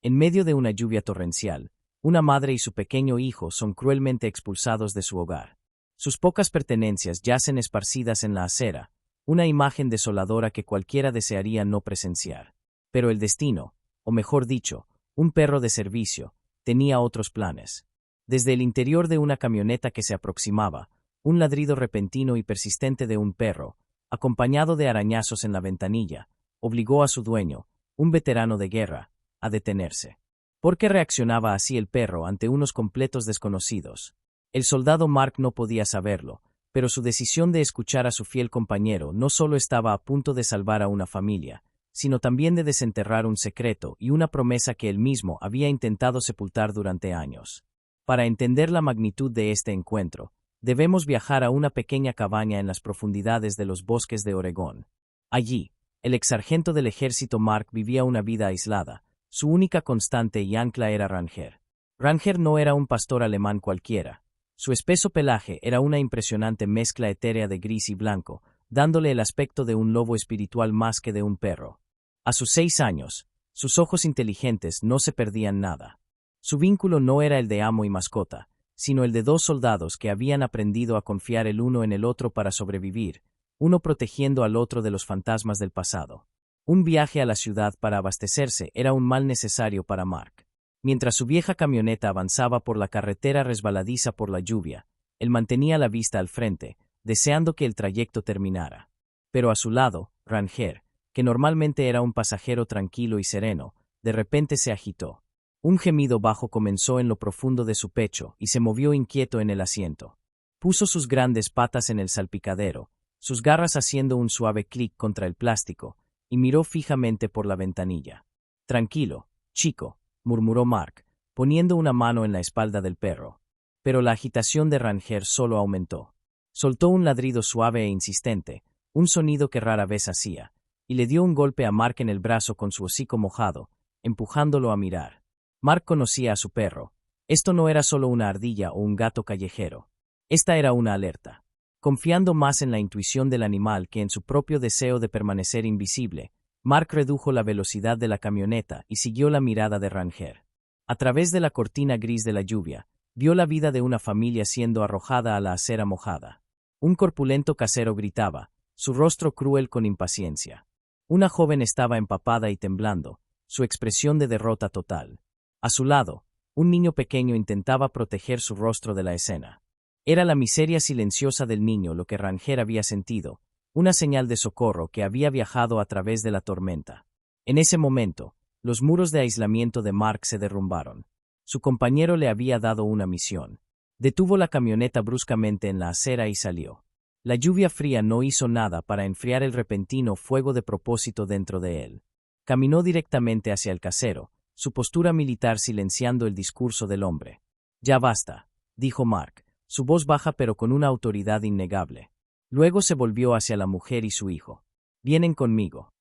En medio de una lluvia torrencial, una madre y su pequeño hijo son cruelmente expulsados de su hogar. Sus pocas pertenencias yacen esparcidas en la acera, una imagen desoladora que cualquiera desearía no presenciar. Pero el destino, o mejor dicho, un perro de servicio, tenía otros planes. Desde el interior de una camioneta que se aproximaba, un ladrido repentino y persistente de un perro, acompañado de arañazos en la ventanilla, obligó a su dueño, un veterano de guerra, a detenerse. ¿Por qué reaccionaba así el perro ante unos completos desconocidos? El soldado Mark no podía saberlo, pero su decisión de escuchar a su fiel compañero no solo estaba a punto de salvar a una familia, sino también de desenterrar un secreto y una promesa que él mismo había intentado sepultar durante años. Para entender la magnitud de este encuentro, debemos viajar a una pequeña cabaña en las profundidades de los bosques de Oregón. Allí, el exsargento del ejército Mark vivía una vida aislada. Su única constante y ancla era Ranger. Ranger no era un pastor alemán cualquiera. Su espeso pelaje era una impresionante mezcla etérea de gris y blanco, dándole el aspecto de un lobo espiritual más que de un perro. A sus 6 años, sus ojos inteligentes no se perdían nada. Su vínculo no era el de amo y mascota, sino el de dos soldados que habían aprendido a confiar el uno en el otro para sobrevivir, uno protegiendo al otro de los fantasmas del pasado. Un viaje a la ciudad para abastecerse era un mal necesario para Mark. Mientras su vieja camioneta avanzaba por la carretera resbaladiza por la lluvia, él mantenía la vista al frente, deseando que el trayecto terminara. Pero a su lado, Ranger, que normalmente era un pasajero tranquilo y sereno, de repente se agitó. Un gemido bajo comenzó en lo profundo de su pecho y se movió inquieto en el asiento. Puso sus grandes patas en el salpicadero, sus garras haciendo un suave clic contra el plástico, y miró fijamente por la ventanilla. Tranquilo, chico, murmuró Mark, poniendo una mano en la espalda del perro. Pero la agitación de Ranger solo aumentó. Soltó un ladrido suave e insistente, un sonido que rara vez hacía, y le dio un golpe a Mark en el brazo con su hocico mojado, empujándolo a mirar. Mark conocía a su perro. Esto no era solo una ardilla o un gato callejero. Esta era una alerta. Confiando más en la intuición del animal que en su propio deseo de permanecer invisible, Mark redujo la velocidad de la camioneta y siguió la mirada de Ranger. A través de la cortina gris de la lluvia, vio la vida de una familia siendo arrojada a la acera mojada. Un corpulento casero gritaba, su rostro cruel con impaciencia. Una joven estaba empapada y temblando, su expresión de derrota total. A su lado, un niño pequeño intentaba proteger su rostro de la escena. Era la miseria silenciosa del niño lo que Ranger había sentido, una señal de socorro que había viajado a través de la tormenta. En ese momento, los muros de aislamiento de Mark se derrumbaron. Su compañero le había dado una misión. Detuvo la camioneta bruscamente en la acera y salió. La lluvia fría no hizo nada para enfriar el repentino fuego de propósito dentro de él. Caminó directamente hacia el casero, su postura militar silenciando el discurso del hombre. «Ya basta», dijo Mark, su voz baja pero con una autoridad innegable. Luego se volvió hacia la mujer y su hijo. «Vienen conmigo».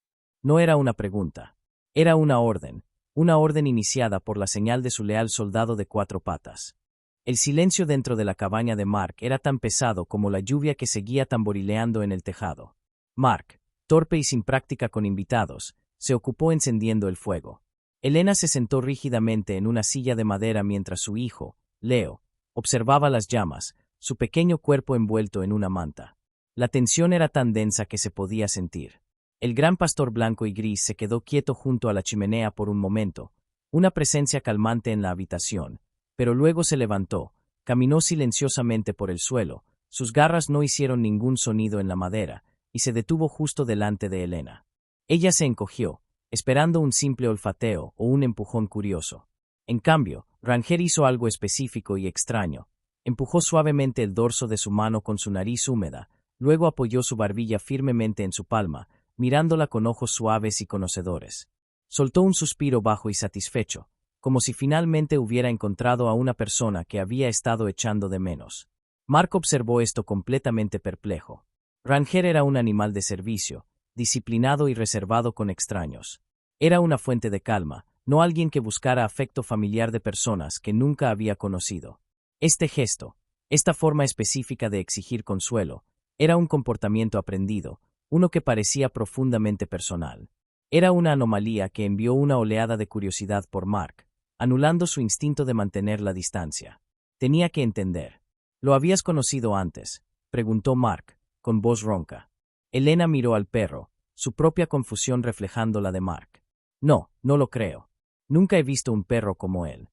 No era una pregunta. Era una orden iniciada por la señal de su leal soldado de 4 patas. El silencio dentro de la cabaña de Mark era tan pesado como la lluvia que seguía tamborileando en el tejado. Mark, torpe y sin práctica con invitados, se ocupó encendiendo el fuego. Elena se sentó rígidamente en una silla de madera mientras su hijo, Leo, observaba las llamas, su pequeño cuerpo envuelto en una manta. La tensión era tan densa que se podía sentir. El gran pastor blanco y gris se quedó quieto junto a la chimenea por un momento, una presencia calmante en la habitación, pero luego se levantó, caminó silenciosamente por el suelo, sus garras no hicieron ningún sonido en la madera, y se detuvo justo delante de Elena. Ella se encogió, esperando un simple olfateo o un empujón curioso. En cambio, Ranger hizo algo específico y extraño. Empujó suavemente el dorso de su mano con su nariz húmeda, luego apoyó su barbilla firmemente en su palma, mirándola con ojos suaves y conocedores. Soltó un suspiro bajo y satisfecho, como si finalmente hubiera encontrado a una persona que había estado echando de menos. Mark observó esto completamente perplejo. Ranger era un animal de servicio, disciplinado y reservado con extraños. Era una fuente de calma, no alguien que buscara afecto familiar de personas que nunca había conocido. Este gesto, esta forma específica de exigir consuelo, era un comportamiento aprendido, uno que parecía profundamente personal. Era una anomalía que envió una oleada de curiosidad por Mark, anulando su instinto de mantener la distancia. Tenía que entender. ¿Lo habías conocido antes?, preguntó Mark, con voz ronca. Elena miró al perro, su propia confusión reflejando la de Mark. No, no lo creo. Nunca he visto un perro como él.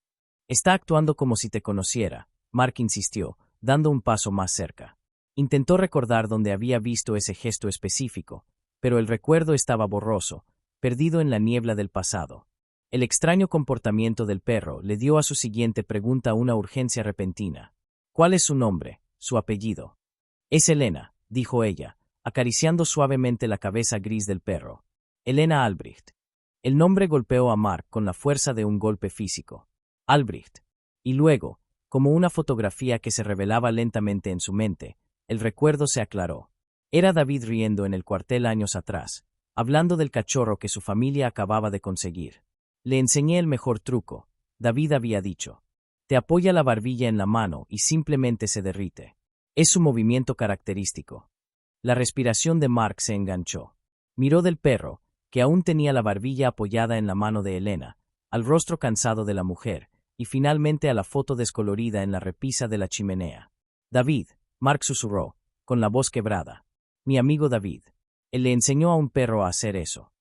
Está actuando como si te conociera, Mark insistió, dando un paso más cerca. Intentó recordar dónde había visto ese gesto específico, pero el recuerdo estaba borroso, perdido en la niebla del pasado. El extraño comportamiento del perro le dio a su siguiente pregunta una urgencia repentina. ¿Cuál es su nombre, su apellido? Es Elena, dijo ella, acariciando suavemente la cabeza gris del perro. Elena Albrecht. El nombre golpeó a Mark con la fuerza de un golpe físico. Albrecht. Y luego, como una fotografía que se revelaba lentamente en su mente, el recuerdo se aclaró. Era David riendo en el cuartel años atrás, hablando del cachorro que su familia acababa de conseguir. Le enseñé el mejor truco, David había dicho. Te apoya la barbilla en la mano y simplemente se derrite. Es su movimiento característico. La respiración de Mark se enganchó. Miró del perro, que aún tenía la barbilla apoyada en la mano de Elena, al rostro cansado de la mujer, y finalmente a la foto descolorida en la repisa de la chimenea. David, Mark susurró, con la voz quebrada. Mi amigo David. Él le enseñó a un perro a hacer eso.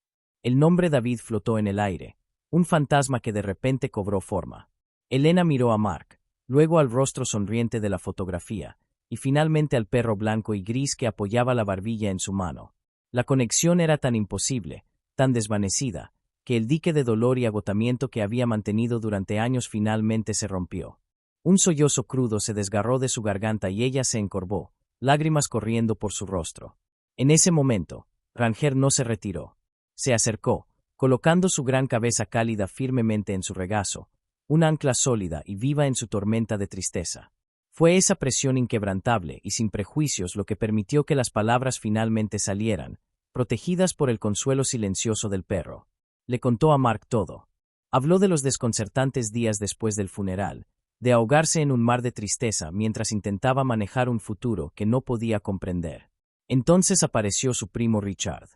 El nombre David flotó en el aire, un fantasma que de repente cobró forma. Elena miró a Mark, luego al rostro sonriente de la fotografía, y finalmente al perro blanco y gris que apoyaba la barbilla en su mano. La conexión era tan imposible, tan desvanecida, que el dique de dolor y agotamiento que había mantenido durante años finalmente se rompió. Un sollozo crudo se desgarró de su garganta y ella se encorvó, lágrimas corriendo por su rostro. En ese momento, Ranger no se retiró. Se acercó, colocando su gran cabeza cálida firmemente en su regazo, un ancla sólida y viva en su tormenta de tristeza. Fue esa presión inquebrantable y sin prejuicios lo que permitió que las palabras finalmente salieran, protegidas por el consuelo silencioso del perro. Le contó a Mark todo. Habló de los desconcertantes días después del funeral, de ahogarse en un mar de tristeza mientras intentaba manejar un futuro que no podía comprender. Entonces apareció su primo Richard.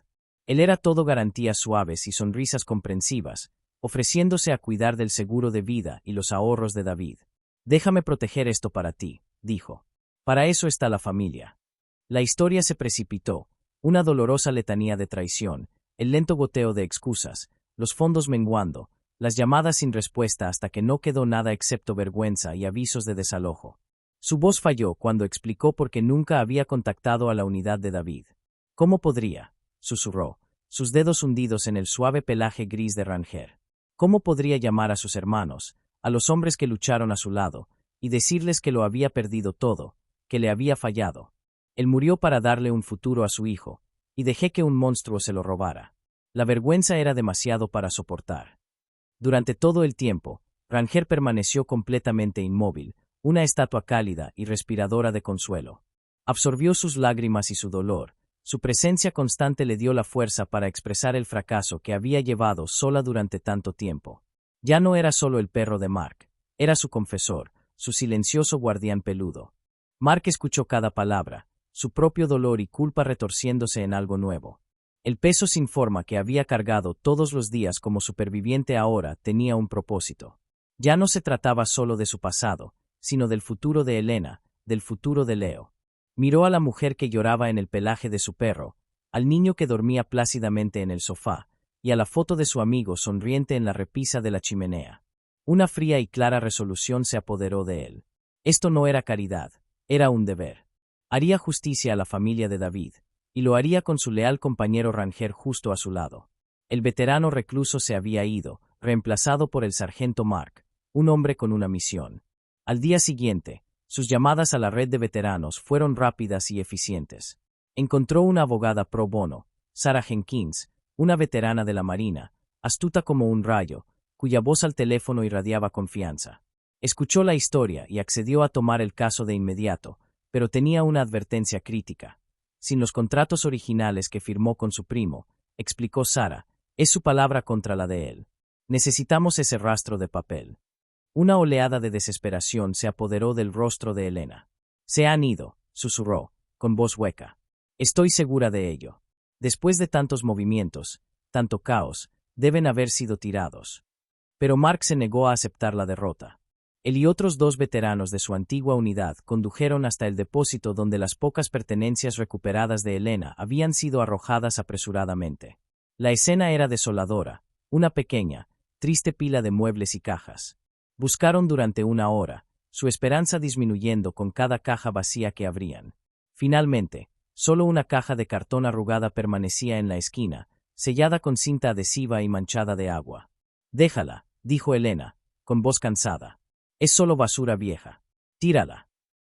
Él era todo garantías suaves y sonrisas comprensivas, ofreciéndose a cuidar del seguro de vida y los ahorros de David. Déjame proteger esto para ti, dijo. Para eso está la familia. La historia se precipitó, una dolorosa letanía de traición, el lento goteo de excusas, los fondos menguando, las llamadas sin respuesta hasta que no quedó nada excepto vergüenza y avisos de desalojo. Su voz falló cuando explicó por qué nunca había contactado a la unidad de David. ¿Cómo podría?, susurró, sus dedos hundidos en el suave pelaje gris de Ranger. ¿Cómo podría llamar a sus hermanos, a los hombres que lucharon a su lado, y decirles que lo había perdido todo, que le había fallado? Él murió para darle un futuro a su hijo, y dejé que un monstruo se lo robara. La vergüenza era demasiado para soportar. Durante todo el tiempo, Ranger permaneció completamente inmóvil, una estatua cálida y respiradora de consuelo. Absorbió sus lágrimas y su dolor. Su presencia constante le dio la fuerza para expresar el fracaso que había llevado sola durante tanto tiempo. Ya no era solo el perro de Mark, era su confesor, su silencioso guardián peludo. Mark escuchó cada palabra, su propio dolor y culpa retorciéndose en algo nuevo. El peso sin forma que había cargado todos los días como superviviente ahora tenía un propósito. Ya no se trataba solo de su pasado, sino del futuro de Elena, del futuro de Leo. Miró a la mujer que lloraba en el pelaje de su perro, al niño que dormía plácidamente en el sofá, y a la foto de su amigo sonriente en la repisa de la chimenea. Una fría y clara resolución se apoderó de él. Esto no era caridad, era un deber. Haría justicia a la familia de David, y lo haría con su leal compañero Ranger justo a su lado. El veterano recluso se había ido, reemplazado por el sargento Mark, un hombre con una misión. Al día siguiente, sus llamadas a la red de veteranos fueron rápidas y eficientes. Encontró una abogada pro bono, Sarah Jenkins, una veterana de la Marina, astuta como un rayo, cuya voz al teléfono irradiaba confianza. Escuchó la historia y accedió a tomar el caso de inmediato, pero tenía una advertencia crítica. Sin los contratos originales que firmó con su primo, explicó Sarah, es su palabra contra la de él. Necesitamos ese rastro de papel. Una oleada de desesperación se apoderó del rostro de Elena. Se han ido, susurró, con voz hueca. Estoy segura de ello. Después de tantos movimientos, tanto caos, deben haber sido tirados. Pero Mark se negó a aceptar la derrota. Él y otros 2 veteranos de su antigua unidad condujeron hasta el depósito donde las pocas pertenencias recuperadas de Elena habían sido arrojadas apresuradamente. La escena era desoladora, una pequeña, triste pila de muebles y cajas. Buscaron durante 1 hora, su esperanza disminuyendo con cada caja vacía que abrían. Finalmente, solo una caja de cartón arrugada permanecía en la esquina, sellada con cinta adhesiva y manchada de agua. «Déjala», dijo Elena, con voz cansada. «Es solo basura vieja. Tírala».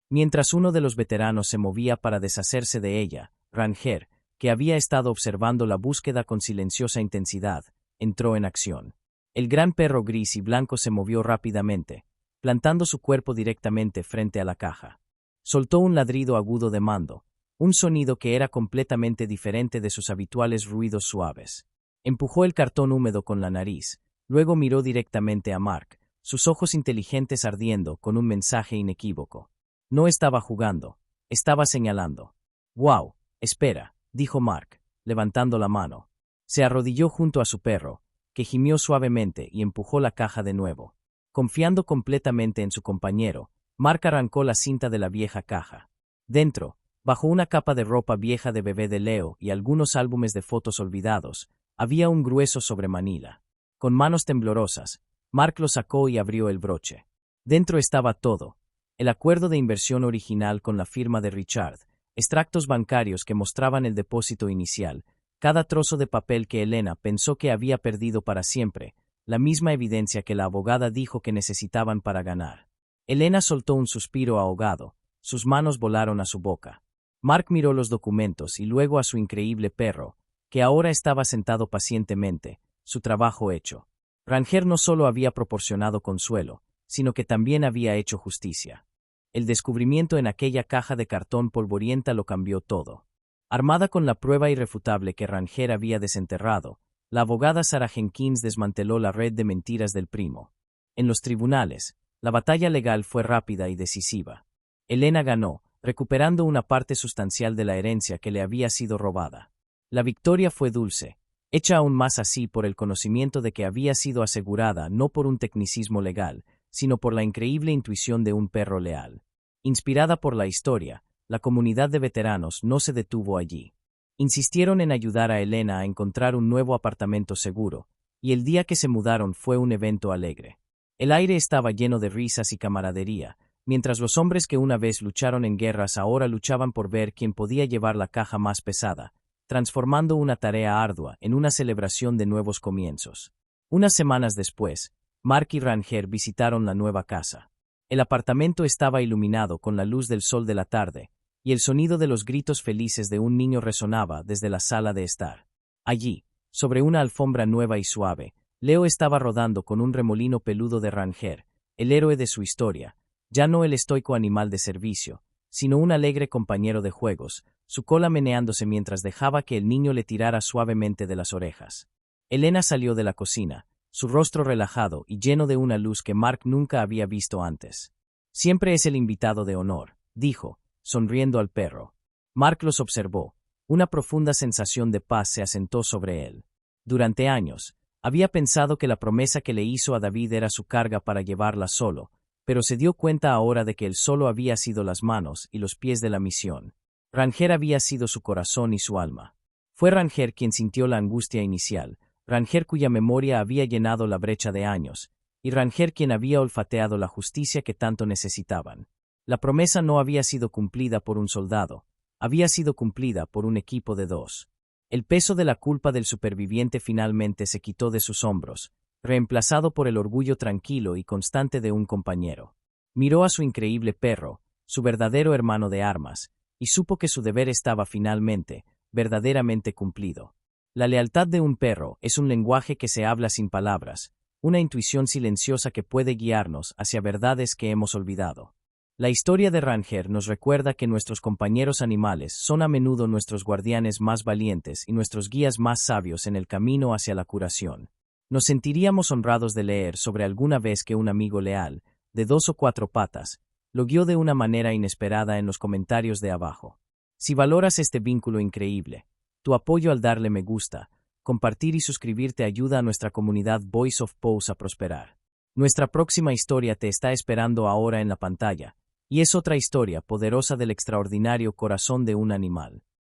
Mientras uno de los veteranos se movía para deshacerse de ella, Ranger, que había estado observando la búsqueda con silenciosa intensidad, entró en acción. El gran perro gris y blanco se movió rápidamente, plantando su cuerpo directamente frente a la caja. Soltó un ladrido agudo de mando, un sonido que era completamente diferente de sus habituales ruidos suaves. Empujó el cartón húmedo con la nariz, luego miró directamente a Mark, sus ojos inteligentes ardiendo con un mensaje inequívoco. No estaba jugando, estaba señalando. «Wow, espera», dijo Mark, levantando la mano. Se arrodilló junto a su perro, que gimió suavemente y empujó la caja de nuevo. Confiando completamente en su compañero, Mark arrancó la cinta de la vieja caja. Dentro, bajo una capa de ropa vieja de bebé de Leo y algunos álbumes de fotos olvidados, había un grueso sobremanila. Con manos temblorosas, Mark lo sacó y abrió el broche. Dentro estaba todo: el acuerdo de inversión original con la firma de Richard, extractos bancarios que mostraban el depósito inicial, cada trozo de papel que Elena pensó que había perdido para siempre, la misma evidencia que la abogada dijo que necesitaban para ganar. Elena soltó un suspiro ahogado, sus manos volaron a su boca. Mark miró los documentos y luego a su increíble perro, que ahora estaba sentado pacientemente, su trabajo hecho. Ranger no solo había proporcionado consuelo, sino que también había hecho justicia. El descubrimiento en aquella caja de cartón polvorienta lo cambió todo. Armada con la prueba irrefutable que Ranger había desenterrado, la abogada Sarah Jenkins desmanteló la red de mentiras del primo. En los tribunales, la batalla legal fue rápida y decisiva. Elena ganó, recuperando una parte sustancial de la herencia que le había sido robada. La victoria fue dulce, hecha aún más así por el conocimiento de que había sido asegurada no por un tecnicismo legal, sino por la increíble intuición de un perro leal. Inspirada por la historia, la comunidad de veteranos no se detuvo allí. Insistieron en ayudar a Elena a encontrar un nuevo apartamento seguro, y el día que se mudaron fue un evento alegre. El aire estaba lleno de risas y camaradería, mientras los hombres que una vez lucharon en guerras ahora luchaban por ver quién podía llevar la caja más pesada, transformando una tarea ardua en una celebración de nuevos comienzos. Unas semanas después, Mark y Ranger visitaron la nueva casa. El apartamento estaba iluminado con la luz del sol de la tarde, y el sonido de los gritos felices de un niño resonaba desde la sala de estar. Allí, sobre una alfombra nueva y suave, Leo estaba rodando con un remolino peludo de Ranger, el héroe de su historia, ya no el estoico animal de servicio, sino un alegre compañero de juegos, su cola meneándose mientras dejaba que el niño le tirara suavemente de las orejas. Elena salió de la cocina, su rostro relajado y lleno de una luz que Mark nunca había visto antes. «Siempre es el invitado de honor», dijo, sonriendo al perro. Mark los observó. Una profunda sensación de paz se asentó sobre él. Durante años, había pensado que la promesa que le hizo a David era su carga para llevarla solo, pero se dio cuenta ahora de que él solo había sido las manos y los pies de la misión. Ranger había sido su corazón y su alma. Fue Ranger quien sintió la angustia inicial, Ranger cuya memoria había llenado la brecha de años, y Ranger quien había olfateado la justicia que tanto necesitaban. La promesa no había sido cumplida por un soldado, había sido cumplida por un equipo de 2. El peso de la culpa del superviviente finalmente se quitó de sus hombros, reemplazado por el orgullo tranquilo y constante de un compañero. Miró a su increíble perro, su verdadero hermano de armas, y supo que su deber estaba finalmente, verdaderamente cumplido. La lealtad de un perro es un lenguaje que se habla sin palabras, una intuición silenciosa que puede guiarnos hacia verdades que hemos olvidado. La historia de Ranger nos recuerda que nuestros compañeros animales son a menudo nuestros guardianes más valientes y nuestros guías más sabios en el camino hacia la curación. Nos sentiríamos honrados de leer sobre alguna vez que un amigo leal, de 2 o 4 patas, lo guió de una manera inesperada en los comentarios de abajo. Si valoras este vínculo increíble, tu apoyo al darle me gusta, Compartir y suscribirte ayuda a nuestra comunidad Voice of Pose a prosperar. Nuestra próxima historia te está esperando ahora en la pantalla, y es otra historia poderosa del extraordinario corazón de un animal.